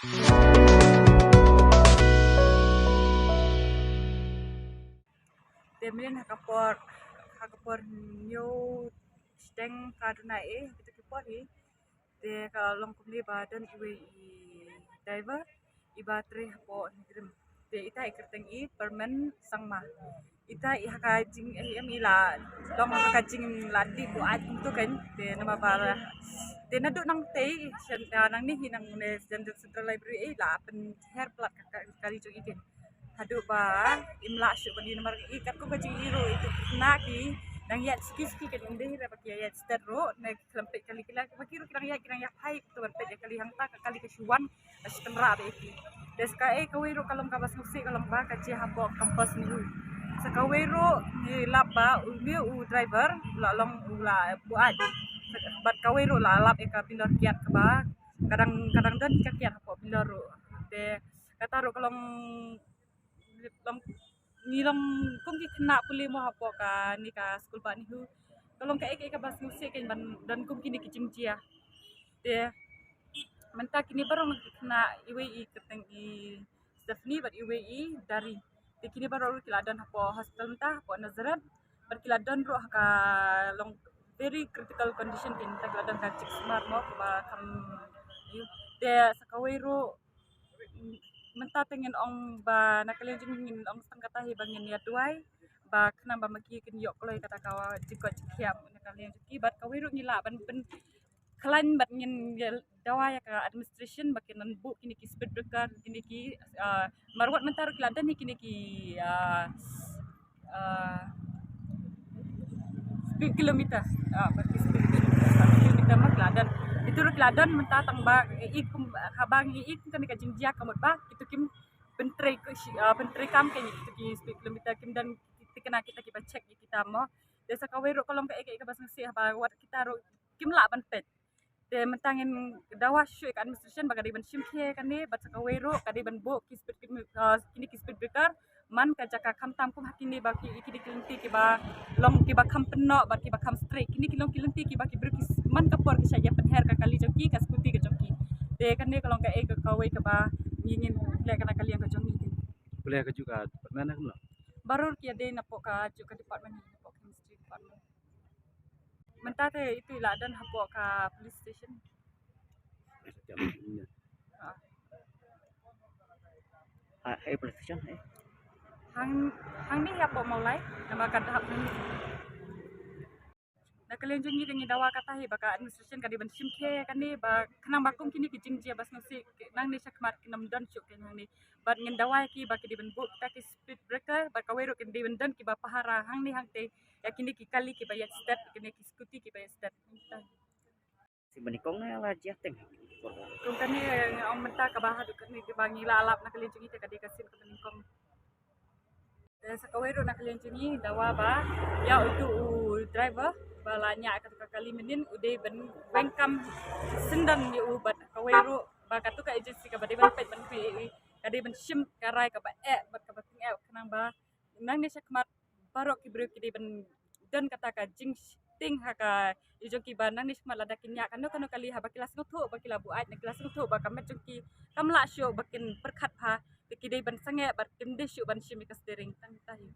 Temlin hakapor nyo steng kaduna gitu kipori de kalong kumli badan iwe I driver iba tre hapo nigrim de ita ikerteng I permen sangma ita hakajing em ila dong hakajing lati bu at tu kan de nama bala de naduk nang te nang ni hinang ne central library la pen her plat kali jo ikin hadu ba imla shu bani nomor ikat ko kajing iro itu na ki nang yat ski kan inde hira pakai yat stero na klempet kali kila pakiru kirang yat hai to berpet kali hang ta kali kesuan astemra be iki des ka kawiro kalom kabas musi kalom ba kaji hapo kampus ni sakawiro ni laba ni driver la long la buat bat kawiro la lap eka pindor kiat ka ba kadang dan kiat hapo pindor de kataro kalong nilang kung kina puli mo hapo ka ni ka school pa ni hu kalong ka bas musi kan dan kung kini kicing cia de menta kini baru kena IWI keteng I Stephanie bat IWI dari kini baru kiladan hapo hospital entah hapo Nazaret berkiladan roh ka long very critical condition kin kiladan ka cik smart mo ba kam de sakawiro menta tengen ong ba nakalian jingin ong setengah bangin ya tuai ba kena ba maki kin yok koloi kata kawa jikot jikiam nakalian jiki bat kawiro ngila ban klan bat ngin dawa ya ka administration bakinan bu kini ki speed breaker kini ki marwat mentar keladan ni kini ki speed kilometer bagi speed kilometer mah keladan itu keladan mentah tangba ikum habang ikum kan ka jingjia kamut ba itu kim pentre kam kan itu ki speed kilometer kim dan kita cek kita mo desa kawero kolom ka bas ngsi ba wat kita ro kim la ban pet de mentangin dawa shu administration baga di ban shimke kan ni bat sakawero kadi ban bo ki speed kini ki speed breaker man ka jaka kam tam kum hakini baki ikidi kilenti ki ba long ki ba kam penno ba ki ba kam straight kini kilong kilenti ki ba ki berkis man ka por ki saja pen her ka kali joki ka skuti ka joki de kan ni kalong ka ka kawai ka ba ingin le kana kali yang ka joki Boleh ke juga mana kan baru ki ade na po ka juga department ni po chemistry department mentate itu iladan hapo ka police station police station hang ni hapo mulai nama kada hap ni nakalian jungi dengan dawa kata hi baka administration kadi ban shimke kan ni ba kanang bakum kini kijing jia bas ngsi nang ni sakmat kinam dan chuk kan ni bat ngin dawa ki ba kidi ban bu ta ki speed breaker ba kawero kin di ban dan ki ba pahara hang ni hang te ya kini ki kali ki ba ya step kini ki skuti ki ba ya step si banikong na ala jateng kung kani ang menta ka bahad kan ni ba ngila alap nakalian jungi te kadi kasin ka banikong sa kawero nakalian jungi dawa ba ya itu driver balanya kata kali menin udah bengkam sendan di ubat kawero bakatu ka agency ka bade ban pet ban pi kade ban shim karai ka ba bat ka bating kanang ba nang ni sakmat barok ki bro ki ban dan kata ka jing ting haka ijo ki ba nang ni sakmat lada kinya kanu kali ha bakilas nguthu bakilabu ai nakilas nguthu ba kamet jungki kamla syo bakin perkhat pha ki de ban sange bat kim de syu ban shim ka steering tang tahi